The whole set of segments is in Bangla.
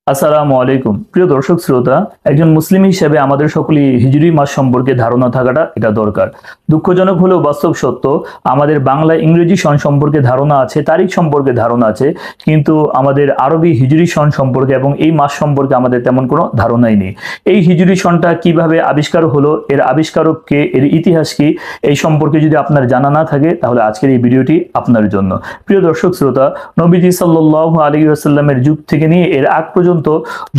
আসসালামু আলাইকুম প্রিয় দর্শক শ্রোতা, একজন মুসলিম হিসেবে আমাদের সকলেই হিজরি মাস সম্পর্কে ধারণা থাকাটা এটা দরকার। দুঃখজনক হলেও বাস্তব সত্য, আমাদের বাংলা ইংরেজি সন সম্পর্কে ধারণা আছে, তারিখ সম্পর্কে ধারণা আছে, কিন্তু আমাদের আরবি হিজরি সন সম্পর্কে এবং এই মাস সম্পর্কে আমাদের তেমন কোনো ধারণাই নেই। এই হিজরি সনটা কিভাবে আবিষ্কার হলো, এর আবিষ্কারক কে, এর ইতিহাস কি, এই সম্পর্কে যদি আপনার জানা না থাকে তাহলে আজকের এই ভিডিওটি আপনার জন্য। প্রিয় দর্শক শ্রোতা, নবীজি সাল্লাল্লাহু আলাইহি ওয়াসাল্লামের যুগ থেকে নিয়ে এর আগ পর্যন্ত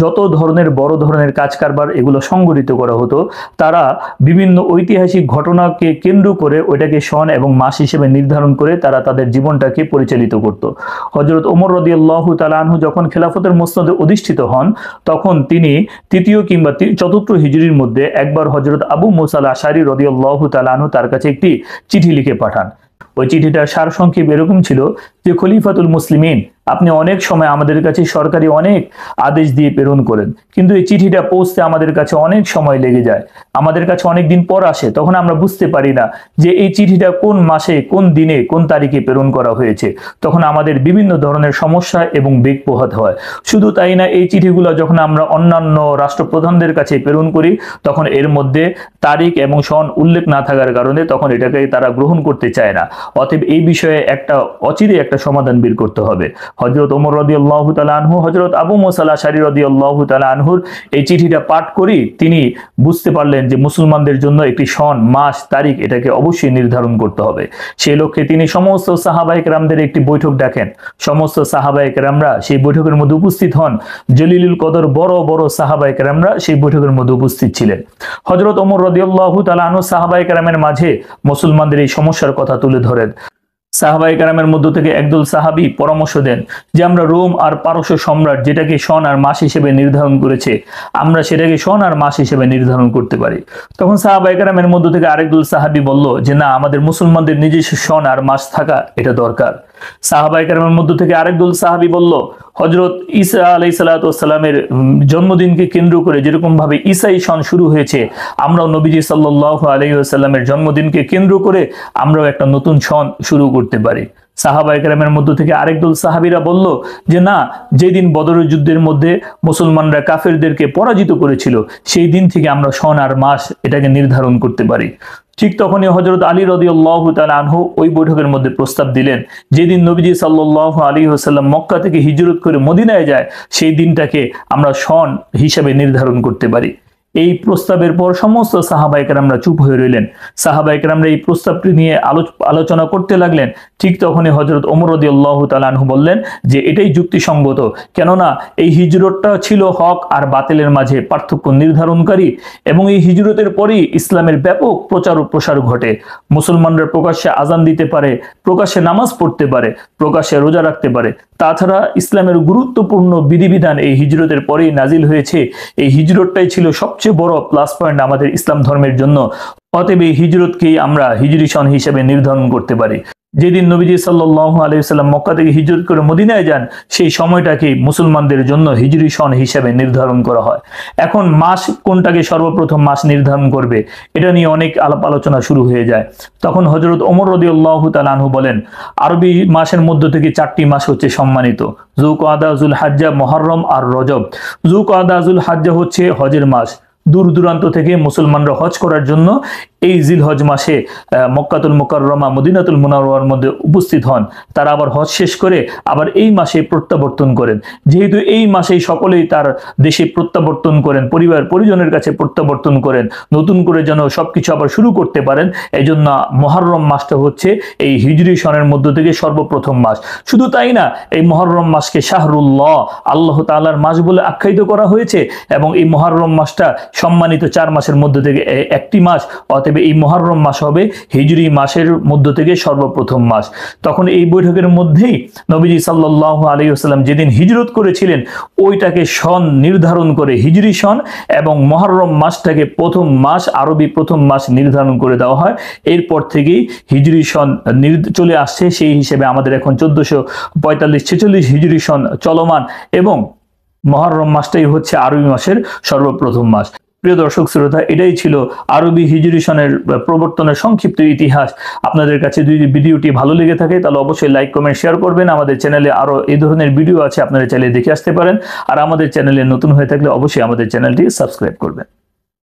যত ধরনের বড় ধরনের কাজ কারবার এগুলো সংগঠিত করা হতো, তারা বিভিন্ন ঐতিহাসিক ঘটনাকে কেন্দ্র করে ওইটাকে সন এবং মাস হিসেবে নির্ধারণ করে তারা তাদের জীবনটাকে পরিচালিত করত। হযরত ওমর রাদিয়াল্লাহু তাআলা আনহু যখন খেলাফতের মসনদে অধিষ্ঠিত হন, তখন তিনি তৃতীয় কিংবা চতুর্থ হিজরির মধ্যে একবার হযরত আবু মুসা আল আশআরী রাদিয়াল্লাহু তাআলা আনহু তার কাছে একটি চিঠি লিখে পাঠান। ওই চিঠিটার সারসংক্ষেপ এরকম ছিল যে, খলিফাতুল মুসলিমিন, আপনি অনেক সময় আমাদের কাছে সরকারি অনেক আদেশ দিয়ে প্রেরণ করেন, কিন্তু এই চিঠিটা পৌঁছতে আমাদের কাছে অনেক সময় লেগে যায়, আমাদের কাছে অনেক দিন পর আসে, তখন আমরা বুঝতে পারি না যে এই চিঠিটা কোন মাসে, কোন দিনে, কোন তারিখে প্রেরণ করা হয়েছে। তখন আমাদের বিভিন্ন ধরনের সমস্যা এবং বেগ পোহাত হয়। শুধু তাই না, এই চিঠিগুলো যখন আমরা অন্যান্য রাষ্ট্রপ্রধানদের কাছে প্রেরণ করি, তখন এর মধ্যে তারিখ এবং সন উল্লেখ না থাকার কারণে তখন এটাকে তারা গ্রহণ করতে চায় না। অতএব এই বিষয়ে অচিরে একটা সমাধান বের করতে হবে। হযরত ওমর রাদিয়াল্লাহু তাআলা আনহু হযরত আবু মুসা আল আশআরী রাদিয়াল্লাহু তাআলা আনহুর এই চিঠিটা পাঠ করি তিনি বুঝতে পারলেন যে মুসলমানদের জন্য একটি সন, মাস, তারিখ এটাকে অবশ্যই নির্ধারণ করতে হবে। সেই লক্ষ্যে তিনি সমস্ত সাহাবায়ে কেরামদের একটি বৈঠক ডাকেন। সমস্ত সাহাবায়ে কেরামরা সেই বৈঠকের মধ্যে উপস্থিত হন। জলিলুল কদর বড় বড় সাহাবায়ে কেরামরা সেই বৈঠকের মধ্যে উপস্থিত ছিলেন। হযরত ওমর রাদিয়াল্লাহু তাআলা আনহু সাহাবায়ে কেরামের মাঝে মুসলমানদের এই সমস্যার কথা তুলে ধরেন। সাহাবায়ে কেরামের মধ্য থেকে একদল সাহাবী পরামর্শ দেন যে, আমরা রোম আর পারস্য সম্রাট যেটাকে সন আর মাস হিসেবে নির্ধারণ করেছে, আমরা সেটাকে সন আর মাস হিসেবে নির্ধারণ করতে পারি। তখন সাহাবায়ে কেরামের মধ্য থেকে আরেকদল সাহাবী বলল যে, না, আমাদের মুসলমানদের নিজস্ব সন আর মাস থাকা এটা দরকার। সাহাবায়ে কেরামের মধ্য থেকে আরেকদল সাহাবী বলল, হযরত ঈসা আলাইহিস সালাতু ওয়াস সালামের জন্মদিনকে কেন্দ্র করে যেরকম ভাবে ঈসাই সন শুরু হয়েছে, আমরাও নবীজি সাল্লাল্লাহু আলাইহি ওয়াসাল্লামের জন্মদিনকে কেন্দ্র করে আমরাও একটা নতুন সন শুরু করতে পারি। সাহাবায়ে কেরামের মধ্য থেকে আরেকদল সাহাবীরা বলল যে, না, যেদিন বদরের যুদ্ধের মধ্যে মুসলমানরা কাফেরদেরকে পরাজিত করেছিল, সেই দিন থেকে আমরা সন আর মাস এটাকে নির্ধারণ করতে পারি। ঠিক তখনই হযরত আলী রাদিয়াল্লাহু তাআলা আনহু ওই বৈঠকের মধ্যে প্রস্তাব দিলেন, যেদিন নবীজি সাল্লাল্লাহু আলাইহি ওয়াসাল্লাম মক্কা থেকে হিজরত করে মদিনায় যায়, সেই দিনটাকে আমরা সন হিসেবে নির্ধারণ করতে পারি। এই প্রস্তাবের পর সমস্ত সাহাবায়ে কেরামরা চুপ হয়ে রইলেন। সাহাবায়ে কেরামরা এই প্রস্তাবটি নিয়ে আলোচনা করতে লাগলেন। ঠিক তখনই হযরত ওমর রাদিয়াল্লাহু তাআলা আনহু বললেন যে, এটাই যুক্তিসঙ্গত, কেননা এই হিজরতটা ছিল হক আর বাতিলের মাঝে পার্থক্য নির্ধারণকারী, এবং এই হিজরতের পরেই ইসলামের ব্যাপক প্রচার ও প্রসার ঘটে। মুসলমানরা প্রকাশ্যে আজান দিতে পারে, প্রকাশ্যে নামাজ পড়তে পারে, প্রকাশ্যে রোজা রাখতে পারে। তাছাড়া ইসলামের গুরুত্বপূর্ণ বিধিবিধান এই হিজরতের পরেই নাজিল হয়েছে। এই হিজরতটাই ছিল সবচেয়ে বড় প্লাস পয়েন্ট আমাদের ইসলাম ধর্মের জন্য। অতএব এই হিজরতকেই আমরা হিজরি সন হিসেবে নির্ধারণ করতে পারি। যেদিন নবীজি সাল্লাল্লাহু আলাইহি ওয়াসাল্লাম মক্কা থেকে হিজরত করে মদিনায় যান, সেই সময়টাকে মুসলমানদের জন্য হিজরি সন হিসেবে নির্ধারণ করা হয়। এখন মাস কোনটাকে সর্বপ্রথম মাস নির্ধারণ করবে, এটা নিয়ে অনেক আলাপ আলোচনা শুরু হয়ে যায়। তখন হযরত ওমর রাদিয়াল্লাহু তাআলা আনহু বলেন, আরবি মাসের মধ্য থেকে 4টি মাস হচ্ছে সম্মানিত: যুলকাদা, যুলহজ্জা, মুহররম আর রজব। যুলকাদা, যুলহজ্জা হচ্ছে হজের মাস। দূর দূরান্ত থেকে মুসলমানরা হজ করার জন্য এই জিলহজ মাসে মক্কাতুল মুকাররমা, মদিনাতুল মুনাওয়ারার মধ্যে উপস্থিত হন। তারা আবার হজ শেষ করে আবার এই মাসে প্রত্যাবর্তন করেন। যেহেতু এই মাসেই সকলেই তার দেশে প্রত্যাবর্তন করেন, পরিবার পরিজনের কাছে প্রত্যাবর্তন করেন, নতুন করে যেন সবকিছু আবার শুরু করতে পারেন, এই জন্য মুহররম মাসটা হচ্ছে এই হিজরি সনের মধ্য থেকে সর্বপ্রথম মাস। শুধু তাই না, এই মুহররম মাসকে শাহরুল্লাহ, আল্লাহ তাআলার মাস বলে আখ্যায়িত করা হয়েছে, এবং এই মুহররম মাসটা সম্মানিত 4 মাসের মধ্য থেকে একটি মাস। অতএব এই মুহররম মাস হবে হিজরি মাসের মধ্য থেকে সর্বপ্রথম মাস। তখন এই বৈঠকের মধ্যেই নবীজি সাল্লাল্লাহু আলাইহি ওয়াসাল্লাম যেদিন হিজরত করেছিলেন, ওইটাকে সন নির্ধারণ করে হিজরি সন, এবং মুহররম মাসটাকে প্রথম মাস, আরবি প্রথম মাস নির্ধারণ করে দেওয়া হয়। এরপর থেকেই হিজরি সন চলে আসছে। সেই হিসেবে আমাদের এখন 1445-46 হিজরি সন চলমান, এবং মুহররম মাসটাই হচ্ছে আরবি মাসের সর্বপ্রথম মাস। প্রিয় দর্শক শ্রোতা, এটাই ছিল আরবি হিজরি সনের প্রবর্তনের সংক্ষিপ্ত ইতিহাস। আপনাদের কাছে যদি ভিডিওটি ভালো লেগে থাকে তাহলে অবশ্যই লাইক, কমেন্ট, শেয়ার করবেন। আমাদের চ্যানেলে আরো এই ধরনের ভিডিও আছে, আপনারা চাইলে দেখে আসতে পারেন। আর আমাদের চ্যানেলে নতুন হয়ে থাকলে অবশ্যই আমাদের চ্যানেলটি সাবস্ক্রাইব করবেন।